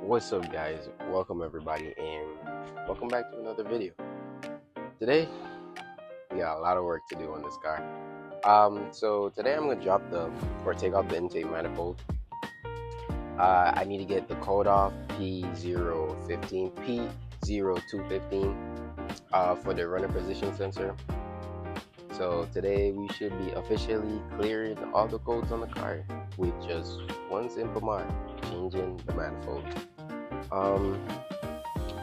What's up, guys? Welcome everybody, and welcome back to another video. Today we got a lot of work to do on this car. So today I'm gonna take out the intake manifold. I need to get the code off P0215 for the runner position sensor. So today we should be officially clearing all the codes on the car with just one simple mod: changing the manifold.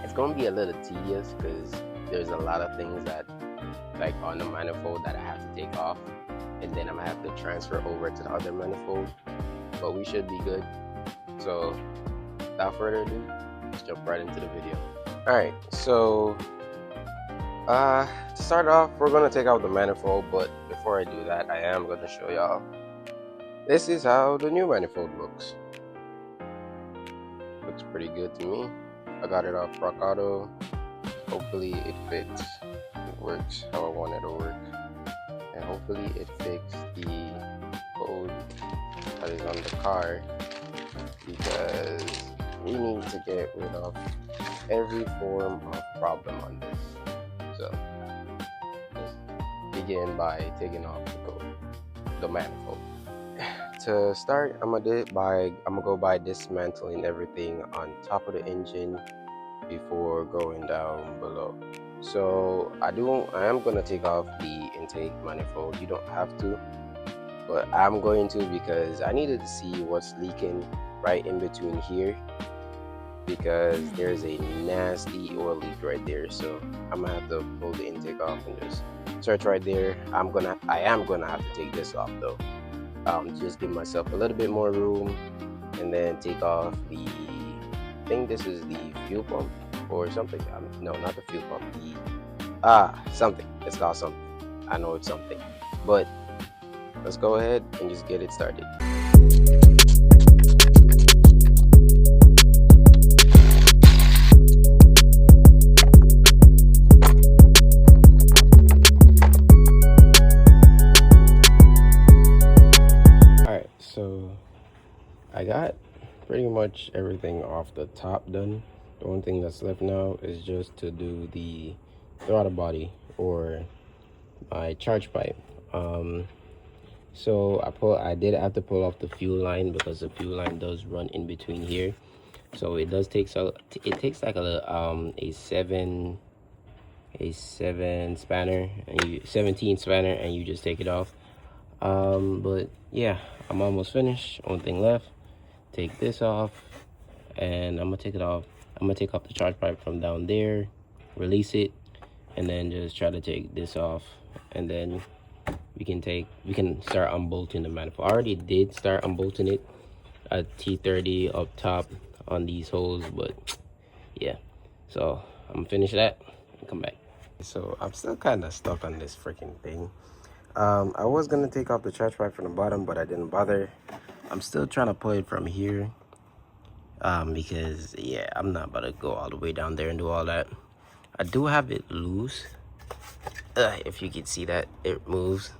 It's gonna be a little tedious because there's a lot of things that, like on the manifold, that I have to take off, and then I'm gonna have to transfer over to the other manifold. But we should be good. So without further ado, let's jump right into the video. All right, so to start off, we're gonna take out the manifold. But before I do that, I am gonna show y'all. This is how the new manifold looks. Looks pretty good to me. I got it off Rock Auto. Hopefully it fits. It works how I want it to work. And hopefully it fixed the code that is on the car, because we need to get rid of every form of problem on this. So just begin by taking off the code, the manifold. To start, I'm gonna go by dismantling everything on top of the engine before going down below. So I am gonna take off the intake manifold. You don't have to, but I'm going to, because I needed to see what's leaking right in between here, because there's a nasty oil leak right there. So I'm gonna have to pull the intake off and just search right there. I am gonna have to take this off though. Just give myself a little bit more room, and then take off the, I think this is the fuel pump or something. No, not the fuel pump. Something. It's called something. I know it's something. But let's go ahead and just get it started. So I got pretty much everything off the top done. The only thing that's left now is just to do the throttle body, or my charge pipe. So I did have to pull off the fuel line, because the fuel line does run in between here. So it does take, it takes like a 17 spanner, and you just take it off. But yeah, I'm almost finished. Only thing left, take this off, and I'm gonna take it off. I'm gonna take off the charge pipe from down there, release it, and then just try to take this off, and then we can start unbolting the manifold. I already did start unbolting it at T30 up top on these holes, but yeah. So I'm gonna finish that and come back. So I'm still kind of stuck on this freaking thing. I was gonna take off the charge pipe from the bottom, but I didn't bother. I'm still trying to pull it from here, because yeah, I'm not about to go all the way down there and do all that. I do have it loose. If you can see that, it moves.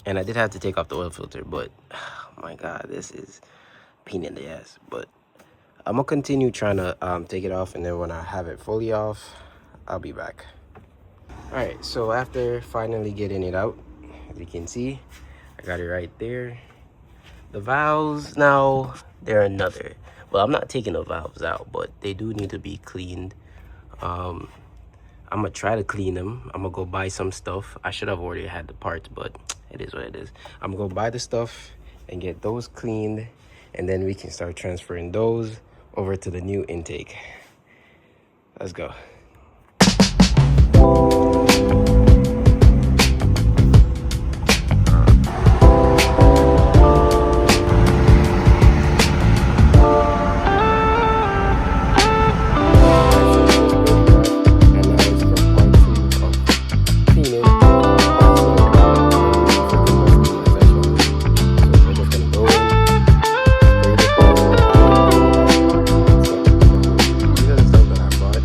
And I did have to take off the oil filter, but oh my god, this is pain in the ass. But I'm gonna continue trying to take it off, and then when I have it fully off, I'll be back. Alright, so after finally getting it out, as you can see, I got it right there. The valves now, they're another. Well, I'm not taking the valves out, but they do need to be cleaned. I'm gonna try to clean them. I'm gonna go buy some stuff. I should have already had the parts, but it is what it is. I'm gonna go buy the stuff and get those cleaned, and then we can start transferring those over to the new intake. Let's go. These are the stuff that I bought.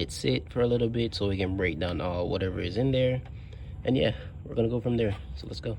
it sit for a little bit so we can break down all whatever is in there. And yeah, we're gonna go from there. So let's go.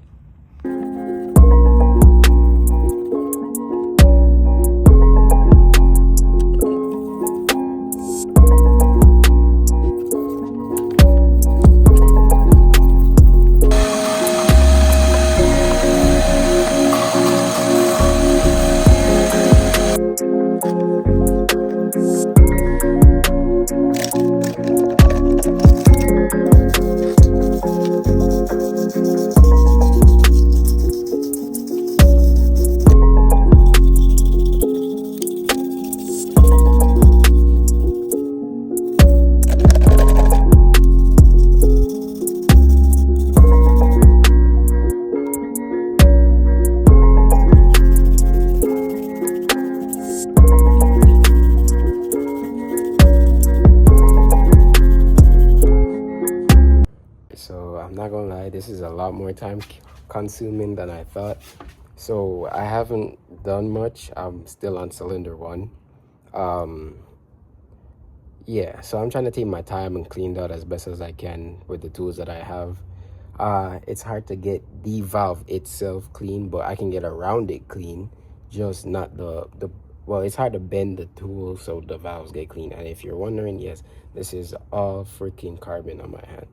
So I'm not gonna lie, this is a lot more time consuming than I thought. So I haven't done much. I'm still on cylinder 1. Yeah, so I'm trying to take my time and clean it out as best as I can with the tools that I have. It's hard to get the valve itself clean, but I can get around it clean, just not the well, it's hard to bend the tool so the valves get clean. And if you're wondering, yes, this is all freaking carbon on my hand.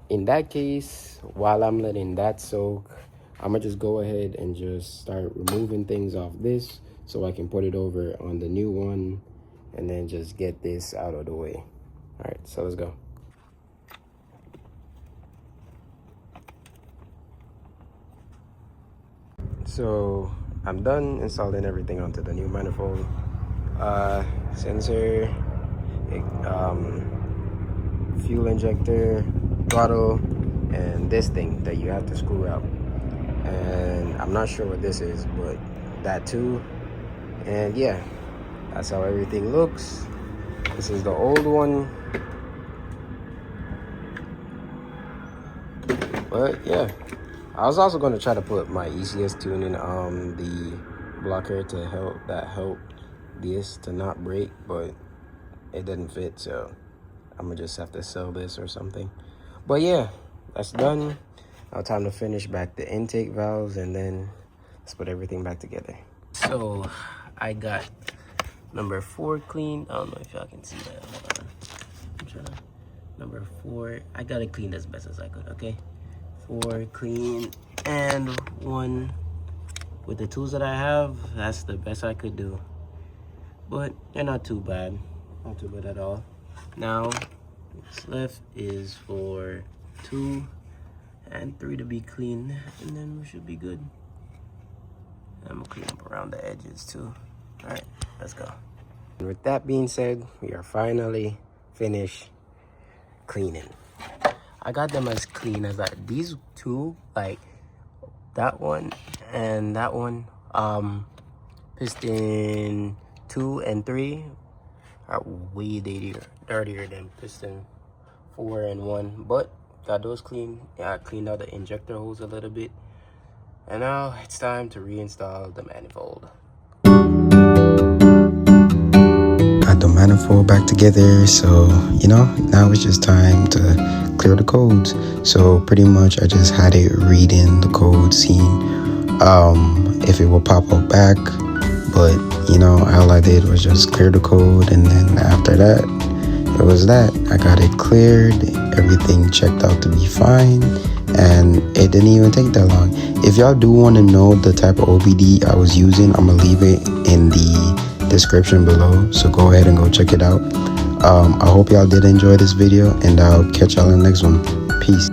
In that case, while I'm letting that soak, I'm gonna just go ahead and just start removing things off this so I can put it over on the new one and then just get this out of the way. All right, so let's go. So I'm done installing everything onto the new manifold. Sensor, fuel injector, throttle, and this thing that you have to screw out. And I'm not sure what this is, but that too. And yeah, that's how everything looks. This is the old one. But yeah, I was also going to try to put my ECS tuning on the blocker to help this to not break, but it didn't fit, so I'm gonna just have to sell this or something. But yeah, that's done. Now time to finish back the intake valves, and then let's put everything back together. So I got number 4 clean. I don't know if y'all can see that. Hold on. I'm trying to, number 4, I got it cleaned as best as I could. Okay, 4 clean, and 1 with the tools that I have. That's the best I could do, but they're not too bad, not too bad at all. Now what's left is for 2 and 3 to be clean, and then we should be good. I'm gonna clean up around the edges too. All right, let's go. And with that being said, we are finally finished cleaning. I got them as clean as that. These 2, like that one and that one, piston 2 and 3 are way dirtier than piston 4 and 1, but got those clean. Yeah, I cleaned out the injector hose a little bit, and now it's time to reinstall the manifold. Got the manifold back together, so you know, now it's just time to clear the codes. So pretty much I just had it reading the code, seeing if it will pop up back, but you know, all I did was just clear the code, and then after that it was that. I got it cleared, everything checked out to be fine, and it didn't even take that long. If y'all do want to know the type of OBD I was using, I'm gonna leave it in the description below, so go ahead and go check it out. I hope y'all did enjoy this video, and I'll catch y'all in the next one. Peace.